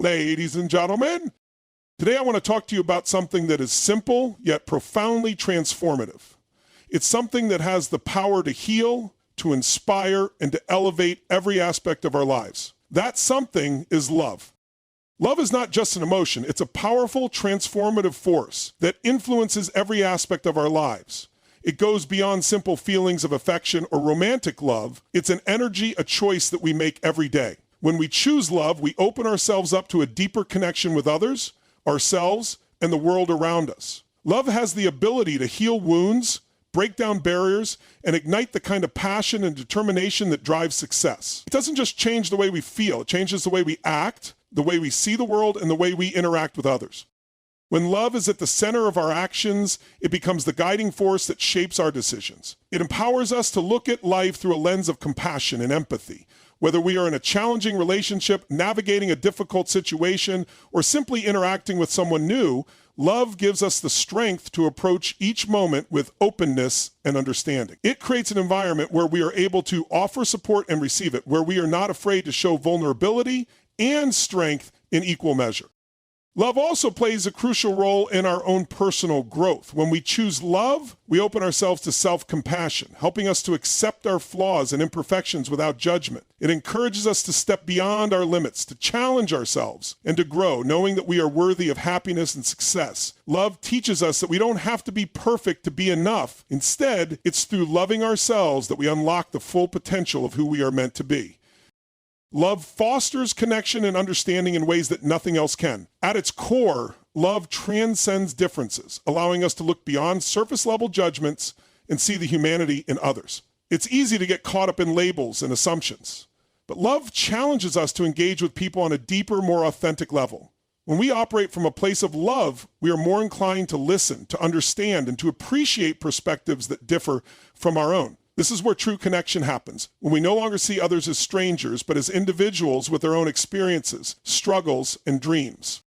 Ladies and gentlemen, today I want to talk to you about something that is simple yet profoundly transformative. It's something that has the power to heal, to inspire, and to elevate every aspect of our lives. That something is love. Love is not just an emotion, it's a powerful, transformative force that influences every aspect of our lives. It goes beyond simple feelings of affection or romantic love. It's an energy, a choice that we make every day. When we choose love, we open ourselves up to a deeper connection with others, ourselves, and the world around us. Love has the ability to heal wounds, break down barriers, and ignite the kind of passion and determination that drives success. It doesn't just change the way we feel, it changes the way we act, the way we see the world, and the way we interact with others. When love is at the center of our actions, it becomes the guiding force that shapes our decisions. It empowers us to look at life through a lens of compassion and empathy. Whether we are in a challenging relationship, navigating a difficult situation, or simply interacting with someone new, love gives us the strength to approach each moment with openness and understanding. It creates an environment where we are able to offer support and receive it, where we are not afraid to show vulnerability and strength in equal measure. Love also plays a crucial role in our own personal growth. When we choose love, we open ourselves to self-compassion, helping us to accept our flaws and imperfections without judgment. It encourages us to step beyond our limits, to challenge ourselves, and to grow, knowing that we are worthy of happiness and success. Love teaches us that we don't have to be perfect to be enough. Instead, it's through loving ourselves that we unlock the full potential of who we are meant to be. Love fosters connection and understanding in ways that nothing else can. At its core, love transcends differences, allowing us to look beyond surface-level judgments and see the humanity in others. It's easy to get caught up in labels and assumptions, but love challenges us to engage with people on a deeper, more authentic level. When we operate from a place of love, we are more inclined to listen, to understand, and to appreciate perspectives that differ from our own. This is where true connection happens, when we no longer see others as strangers, but as individuals with their own experiences, struggles, and dreams.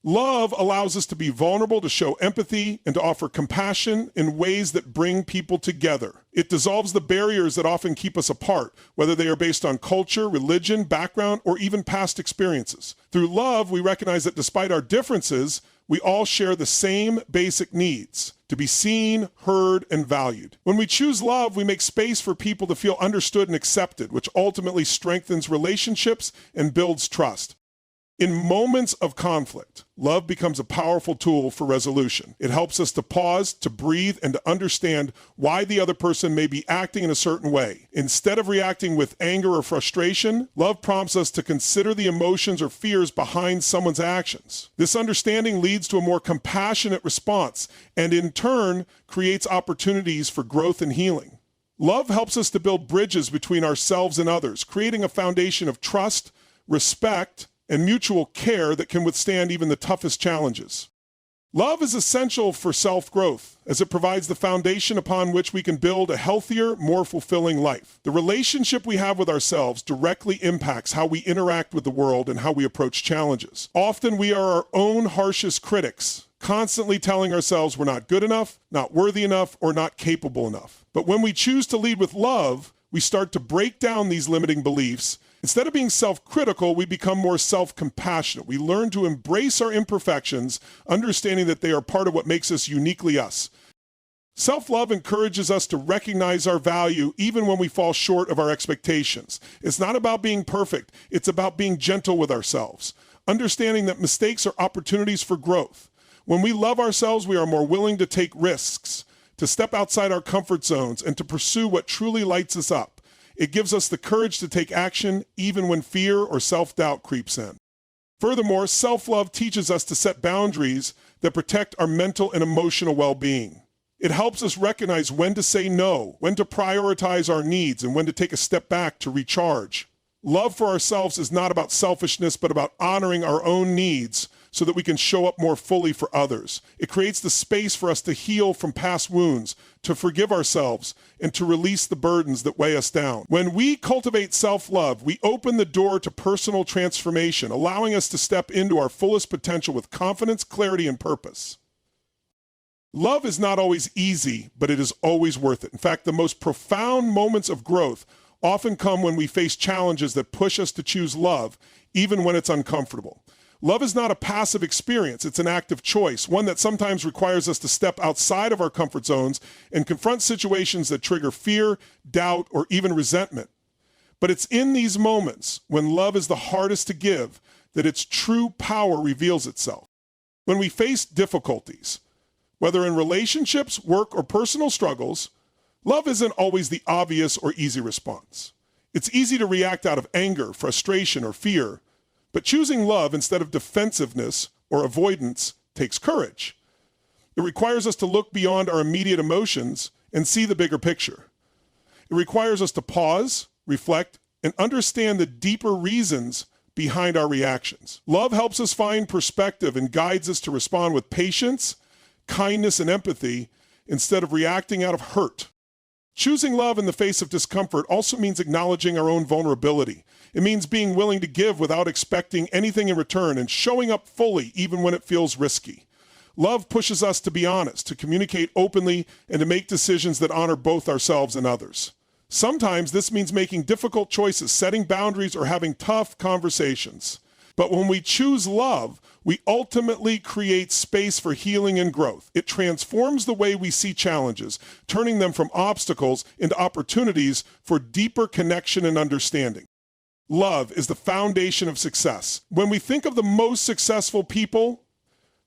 Love allows us to be vulnerable, to show empathy, and to offer compassion in ways that bring people together. It dissolves the barriers that often keep us apart, whether they are based on culture, religion, background, or even past experiences. Through love, we recognize that despite our differences, we all share the same basic needs: to be seen, heard, and valued. When we choose love, we make space for people to feel understood and accepted, which ultimately strengthens relationships and builds trust. In moments of conflict, love becomes a powerful tool for resolution. It helps us to pause, to breathe, and to understand why the other person may be acting in a certain way. Instead of reacting with anger or frustration, love prompts us to consider the emotions or fears behind someone's actions. This understanding leads to a more compassionate response, and in turn, creates opportunities for growth and healing. Love helps us to build bridges between ourselves and others, creating a foundation of trust, respect, and mutual care that can withstand even the toughest challenges. Love is essential for self-growth, as it provides the foundation upon which we can build a healthier, more fulfilling life. The relationship we have with ourselves directly impacts how we interact with the world and how we approach challenges. Often we are our own harshest critics, constantly telling ourselves we're not good enough, not worthy enough, or not capable enough. But when we choose to lead with love, we start to break down these limiting beliefs. Instead of being self-critical, we become more self-compassionate. We learn to embrace our imperfections, understanding that they are part of what makes us uniquely us. Self-love encourages us to recognize our value even when we fall short of our expectations. It's not about being perfect. It's about being gentle with ourselves, understanding that mistakes are opportunities for growth. When we love ourselves, we are more willing to take risks, to step outside our comfort zones, and to pursue what truly lights us up. It gives us the courage to take action even when fear or self-doubt creeps in. Furthermore, self-love teaches us to set boundaries that protect our mental and emotional well-being. It helps us recognize when to say no, when to prioritize our needs, and when to take a step back to recharge. Love for ourselves is not about selfishness, but about honoring our own needs so that we can show up more fully for others. It creates the space for us to heal from past wounds, to forgive ourselves, and to release the burdens that weigh us down. When we cultivate self-love, we open the door to personal transformation, allowing us to step into our fullest potential with confidence, clarity, and purpose. Love is not always easy, but it is always worth it. In fact, the most profound moments of growth often come when we face challenges that push us to choose love, even when it's uncomfortable. Love is not a passive experience, it's an active choice, one that sometimes requires us to step outside of our comfort zones and confront situations that trigger fear, doubt, or even resentment. But it's in these moments, when love is the hardest to give, that its true power reveals itself. When we face difficulties, whether in relationships, work, or personal struggles, love isn't always the obvious or easy response. It's easy to react out of anger, frustration, or fear, but choosing love instead of defensiveness or avoidance takes courage. It requires us to look beyond our immediate emotions and see the bigger picture. It requires us to pause, reflect, and understand the deeper reasons behind our reactions. Love helps us find perspective and guides us to respond with patience, kindness, and empathy instead of reacting out of hurt. Choosing love in the face of discomfort also means acknowledging our own vulnerability. It means being willing to give without expecting anything in return and showing up fully even when it feels risky. Love pushes us to be honest, to communicate openly, and to make decisions that honor both ourselves and others. Sometimes this means making difficult choices, setting boundaries, or having tough conversations. But when we choose love, we ultimately create space for healing and growth. It transforms the way we see challenges, turning them from obstacles into opportunities for deeper connection and understanding. Love is the foundation of success. When we think of the most successful people,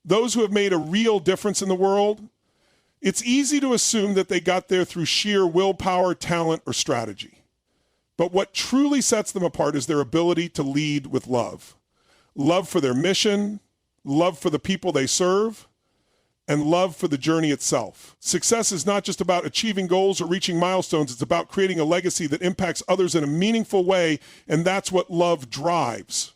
those who have made a real difference in the world, it's easy to assume that they got there through sheer willpower, talent, or strategy. But what truly sets them apart is their ability to lead with love. Love for their mission, love for the people they serve, and love for the journey itself. Success is not just about achieving goals or reaching milestones, it's about creating a legacy that impacts others in a meaningful way, and that's what love drives.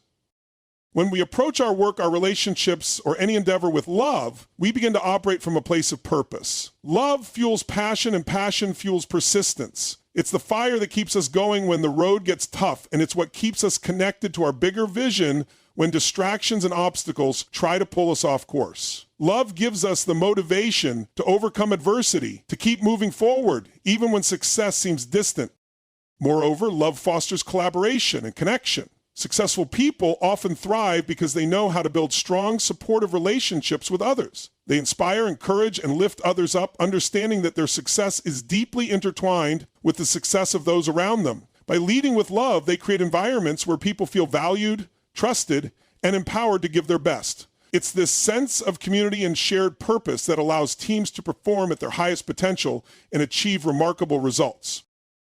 When we approach our work, our relationships, or any endeavor with love, we begin to operate from a place of purpose. Love fuels passion, and passion fuels persistence. It's the fire that keeps us going when the road gets tough, and it's what keeps us connected to our bigger vision when distractions and obstacles try to pull us off course. Love gives us the motivation to overcome adversity, to keep moving forward, even when success seems distant. Moreover, love fosters collaboration and connection. Successful people often thrive because they know how to build strong, supportive relationships with others. They inspire, encourage, and lift others up, understanding that their success is deeply intertwined with the success of those around them. By leading with love, they create environments where people feel valued, trusted, and empowered to give their best. It's this sense of community and shared purpose that allows teams to perform at their highest potential and achieve remarkable results.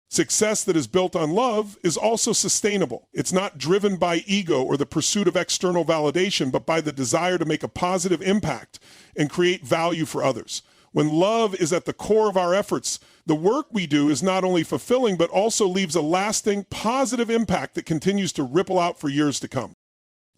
Success that is built on love is also sustainable. It's not driven by ego or the pursuit of external validation, but by the desire to make a positive impact and create value for others. When love is at the core of our efforts, the work we do is not only fulfilling, but also leaves a lasting, positive impact that continues to ripple out for years to come.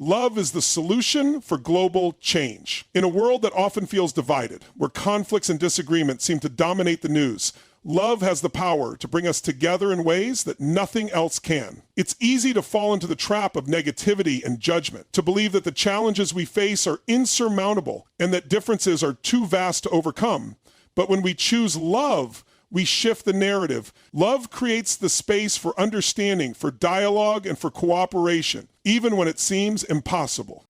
Love is the solution for global change. In a world that often feels divided, where conflicts and disagreements seem to dominate the news, love has the power to bring us together in ways that nothing else can. It's easy to fall into the trap of negativity and judgment, to believe that the challenges we face are insurmountable and that differences are too vast to overcome. But when we choose love, we shift the narrative. Love creates the space for understanding, for dialogue, and for cooperation, even when it seems impossible.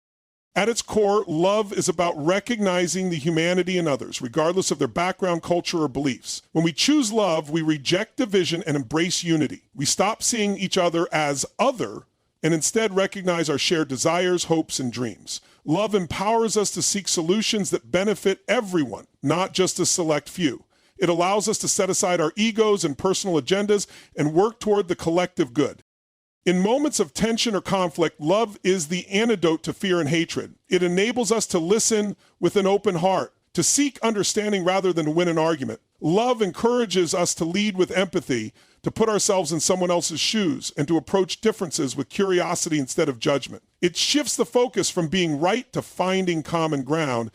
At its core, love is about recognizing the humanity in others, regardless of their background, culture, or beliefs. When we choose love, we reject division and embrace unity. We stop seeing each other as other and instead recognize our shared desires, hopes, and dreams. Love empowers us to seek solutions that benefit everyone, not just a select few. It allows us to set aside our egos and personal agendas and work toward the collective good. In moments of tension or conflict, love is the antidote to fear and hatred. It enables us to listen with an open heart, to seek understanding rather than to win an argument. Love encourages us to lead with empathy, to put ourselves in someone else's shoes, and to approach differences with curiosity instead of judgment. It shifts the focus from being right to finding common ground.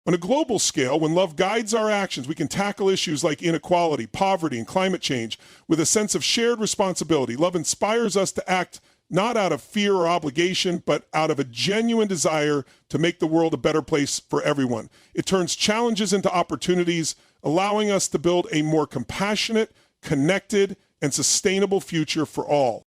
On a global scale, when love guides our actions, we can tackle issues like inequality, poverty, and climate change with a sense of shared responsibility. Love inspires us to act not out of fear or obligation, but out of a genuine desire to make the world a better place for everyone. It turns challenges into opportunities, allowing us to build a more compassionate, connected, and sustainable future for all.